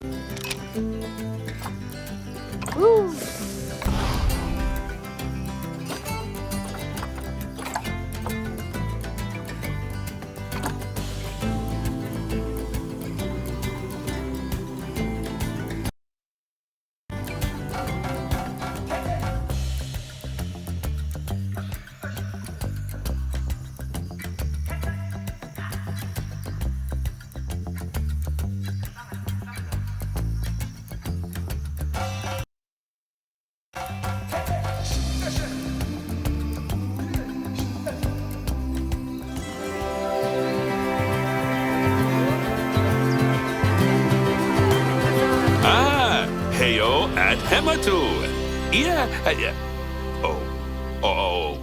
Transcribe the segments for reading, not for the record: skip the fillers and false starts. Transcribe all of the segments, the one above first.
Woo! Heyo at Hematu. Yeah.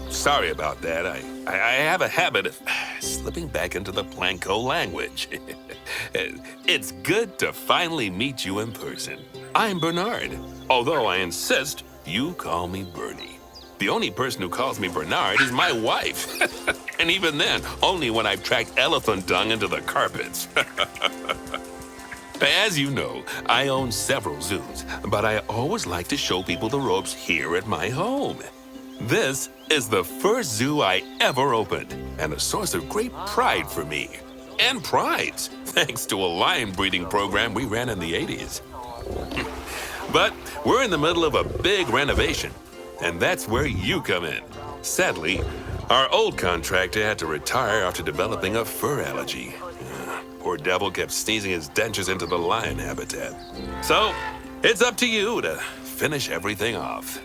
Sorry about that. I have a habit of slipping back into the Planko language. It's good to finally meet you in person. I'm Bernard, although I insist you call me Bernie. The only person who calls me Bernard is my wife. And even then, only when I've tracked elephant dung into the carpets. As you know, I own several zoos, but I always like to show people the ropes here at my home. This is the first zoo I ever opened, and a source of great pride for me. And prides, thanks to a lion breeding program we ran in the 80s. But we're in the middle of a big renovation, and that's where you come in. Sadly, our old contractor had to retire after developing a fur allergy. Poor devil kept sneezing his dentures into the lion habitat. So, it's up to you to finish everything off.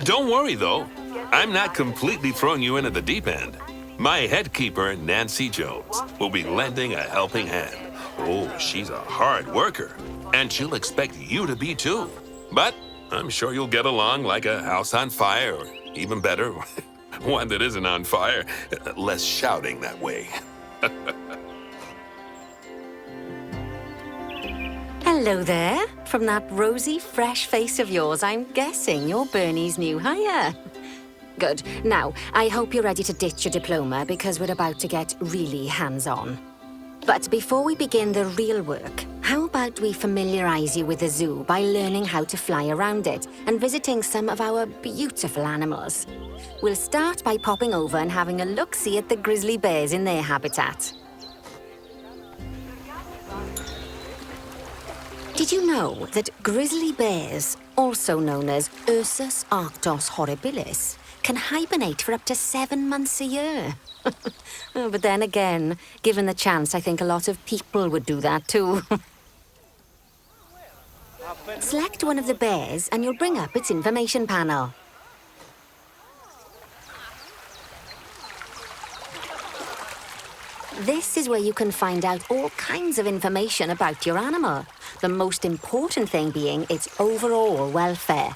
Don't worry, though. I'm not completely throwing you in at the deep end. My head keeper, Nancy Jones, will be lending a helping hand. Oh, she's a hard worker, and she'll expect you to be too. But I'm sure you'll get along like a house on fire, or even better, one that isn't on fire. Less shouting that way. Hello there. From that rosy, fresh face of yours, I'm guessing you're Bernie's new hire. Good. Now, I hope you're ready to ditch your diploma because we're about to get really hands-on. But before we begin the real work, how about we familiarize you with the zoo by learning how to fly around it and visiting some of our beautiful animals? We'll start by popping over and having a look-see at the grizzly bears in their habitat. Did you know that grizzly bears, also known as Ursus arctos horribilis, can hibernate for up to 7 months a year? Oh, but then again, given the chance, I think a lot of people would do that too. Select one of the bears and you'll bring up its information panel. This is where you can find out all kinds of information about your animal. The most important thing being its overall welfare.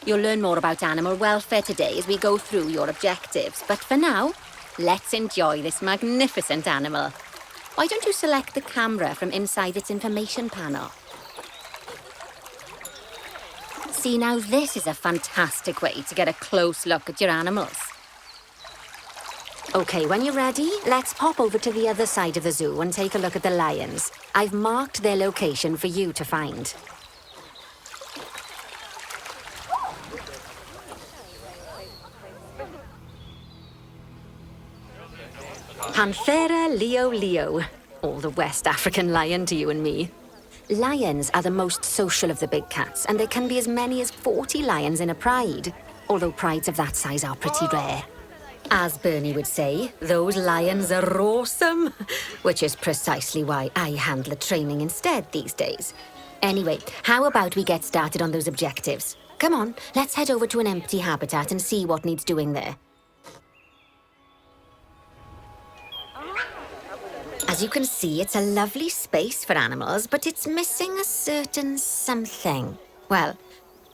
You'll learn more about animal welfare today as we go through your objectives. But for now, let's enjoy this magnificent animal. Why don't you select the camera from inside its information panel? See, now this is a fantastic way to get a close look at your animals. Okay, when you're ready, let's pop over to the other side of the zoo and take a look at the lions. I've marked their location for you to find. Panthera leo, or the West African lion to you and me. Lions are the most social of the big cats, and there can be as many as 40 lions in a pride, although prides of that size are pretty rare. As Bernie would say, those lions are awesome, which is precisely why I handle the training instead these days. Anyway, how about we get started on those objectives? Come on, let's head over to an empty habitat and see what needs doing there. As you can see, it's a lovely space for animals, but it's missing a certain something. Well,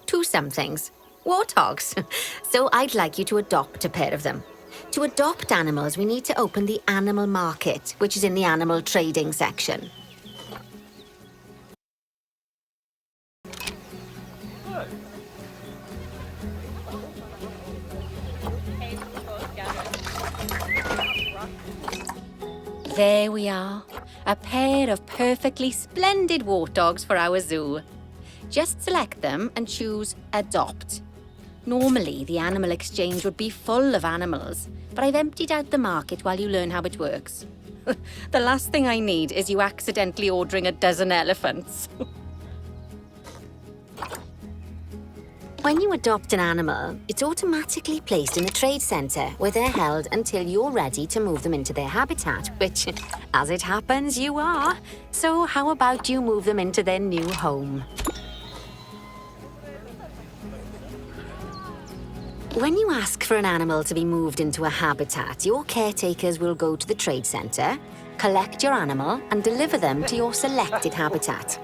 2 somethings. Warthogs. So I'd like you to adopt a pair of them. To adopt animals, we need to open the animal market, which is in the animal trading section. There we are. a pair of perfectly splendid warthogs for our zoo. Just select them and choose Adopt. Normally, the animal exchange would be full of animals, but I've emptied out the market while you learn how it works. The last thing I need is you accidentally ordering a dozen elephants. When you adopt an animal, it's automatically placed in the trade centre where they're held until you're ready to move them into their habitat, which, as it happens, you are. So how about you move them into their new home? When you ask for an animal to be moved into a habitat, your caretakers will go to the trade centre, collect your animal, and deliver them to your selected habitat.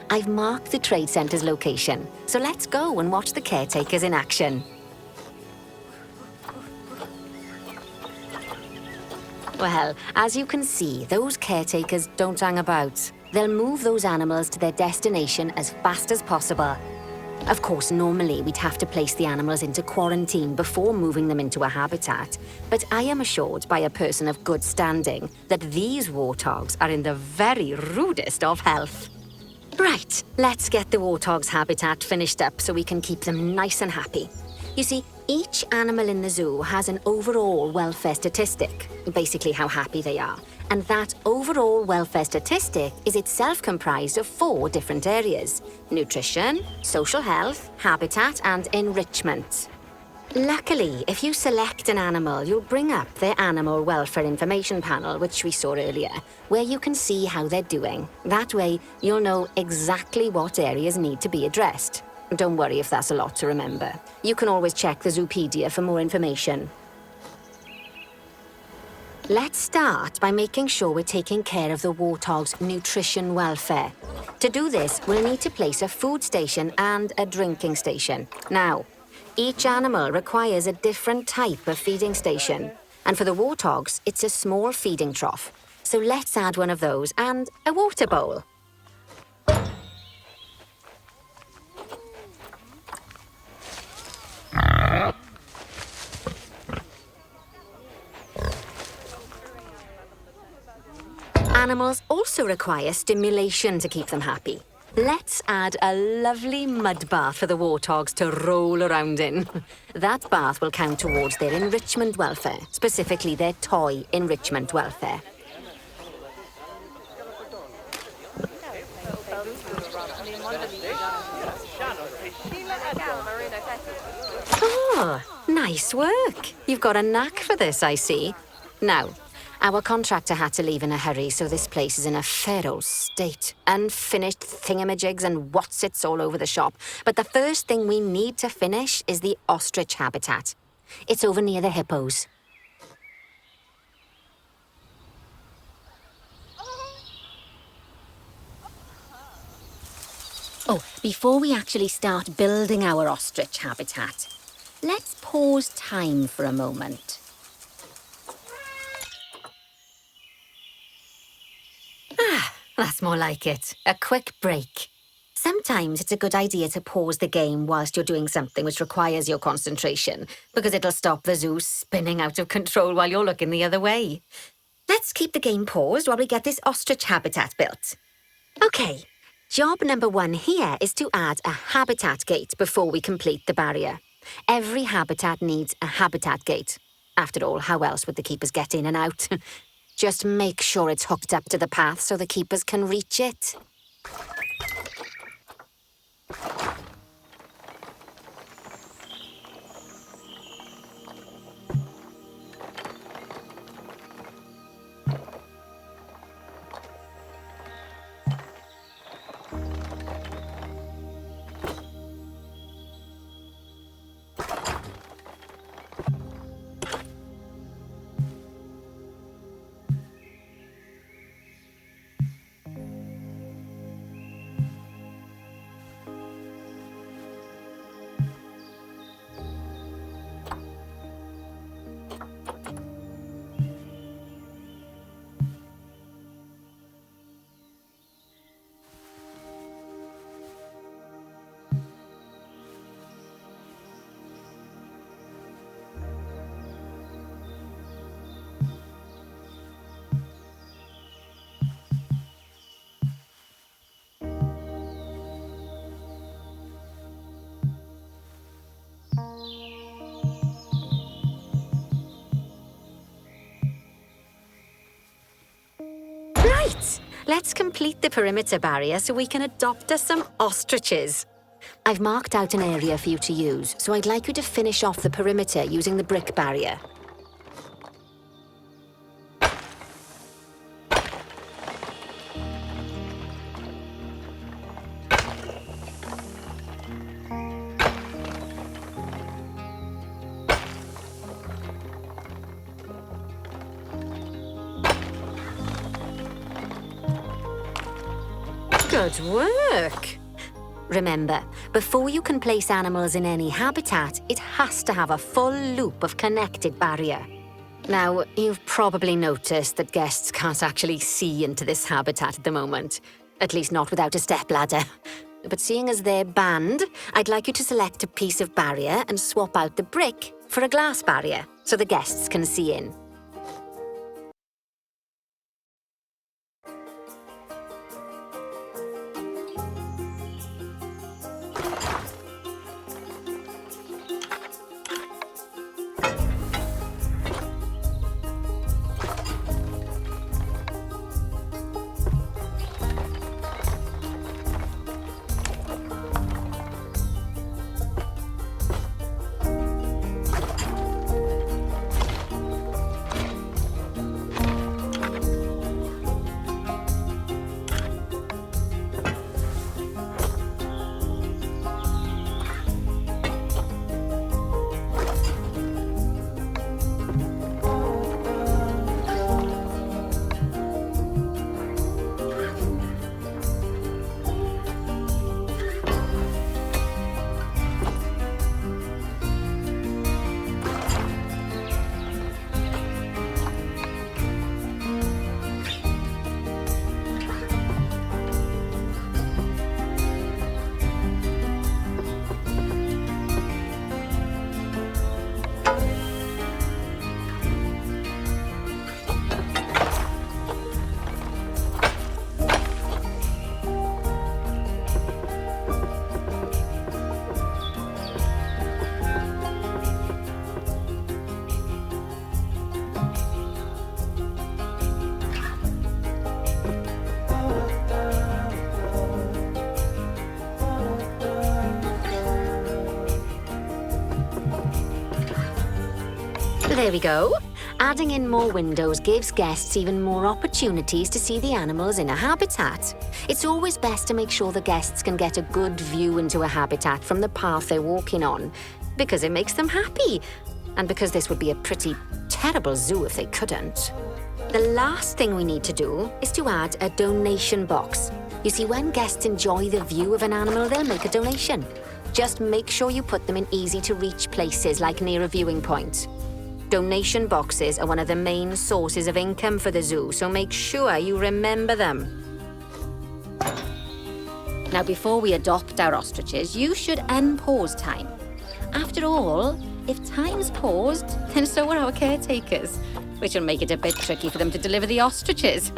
I've marked the trade centre's location, so let's go and watch the caretakers in action. Well, as you can see, those caretakers don't hang about. They'll move those animals to their destination as fast as possible. Of course, normally we'd have to place the animals into quarantine before moving them into a habitat, but I am assured by a person of good standing that these warthogs are in the very rudest of health. Right, let's get the warthog's habitat finished up so we can keep them nice and happy. You see, each animal in the zoo has an overall welfare statistic, basically how happy they are. And that overall welfare statistic is itself comprised of 4 different areas: nutrition, social health, habitat, and enrichment. Luckily, if you select an animal, you'll bring up their animal welfare information panel, which we saw earlier, where you can see how they're doing. That way, you'll know exactly what areas need to be addressed. Don't worry if that's a lot to remember. You can always check the Zoopedia for more information. Let's start by making sure we're taking care of the warthog's nutrition welfare. To do this, we'll need to place a food station and a drinking station. Now, each animal requires a different type of feeding station. And for the warthogs, it's a small feeding trough. So let's add one of those and a water bowl. Animals also require stimulation to keep them happy. Let's add a lovely mud bath for the warthogs to roll around in. That bath will count towards their enrichment welfare, specifically their toy enrichment welfare. Oh, nice work. You've got a knack for this, I see. Now, our contractor had to leave in a hurry, so this place is in a fair old state. Unfinished thingamajigs and whatsits all over the shop. But the first thing we need to finish is the ostrich habitat. It's over near the hippos. Oh, before we actually start building our ostrich habitat, let's pause time for a moment. That's more like it. A quick break. Sometimes it's a good idea to pause the game whilst you're doing something which requires your concentration, because it'll stop the zoo spinning out of control while you're looking the other way. Let's keep the game paused while we get this ostrich habitat built. Okay, job number 1 here is to add a habitat gate before we complete the barrier. Every habitat needs a habitat gate. After all, how else would the keepers get in and out? Just make sure it's hooked up to the path so the keepers can reach it. Right, let's complete the perimeter barrier so we can adopt us some ostriches. I've marked out an area for you to use, so I'd like you to finish off the perimeter using the brick barrier. Good work! Remember, before you can place animals in any habitat, it has to have a full loop of connected barrier. Now, you've probably noticed that guests can't actually see into this habitat at the moment. At least not without a stepladder. But seeing as they're banned, I'd like you to select a piece of barrier and swap out the brick for a glass barrier, so the guests can see in. There we go. Adding in more windows gives guests even more opportunities to see the animals in a habitat. It's always best to make sure the guests can get a good view into a habitat from the path they're walking on, because it makes them happy, and because this would be a pretty terrible zoo if they couldn't. The last thing we need to do is to add a donation box. You see, when guests enjoy the view of an animal, they'll make a donation. Just make sure you put them in easy-to-reach places, like near a viewing point. Donation boxes are one of the main sources of income for the zoo, so make sure you remember them. Now, before we adopt our ostriches, you should unpause time. After all, if time's paused, then so are our caretakers, which will make it a bit tricky for them to deliver the ostriches.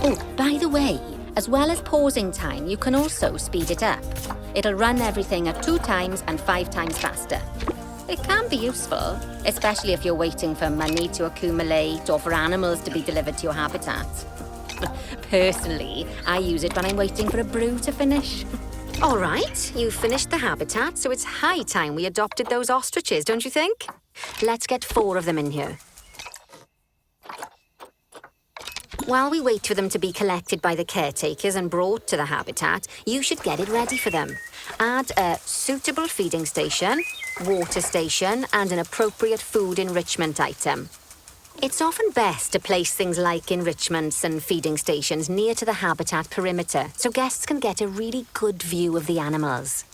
Oh, by the way, as well as pausing time, you can also speed it up. It'll run everything at 2 times and 5 times faster. It can be useful, especially if you're waiting for money to accumulate or for animals to be delivered to your habitat. Personally, I use it when I'm waiting for a brew to finish. All right, you've finished the habitat, so it's high time we adopted those ostriches, don't you think? Let's get 4 of them in here. While we wait for them to be collected by the caretakers and brought to the habitat, you should get it ready for them. Add a suitable feeding station, water station, and an appropriate food enrichment item. It's often best to place things like enrichments and feeding stations near to the habitat perimeter, so guests can get a really good view of the animals.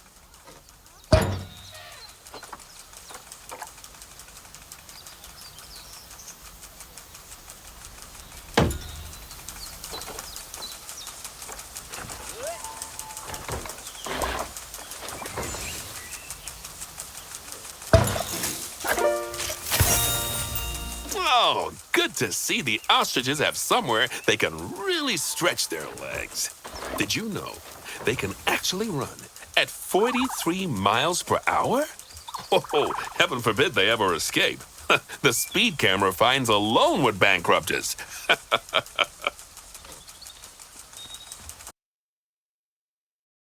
Oh, good to see the ostriches have somewhere they can really stretch their legs. Did you know they can actually run at 43 miles per hour? Oh, heaven forbid they ever escape. The speed camera fines alone would bankrupt us.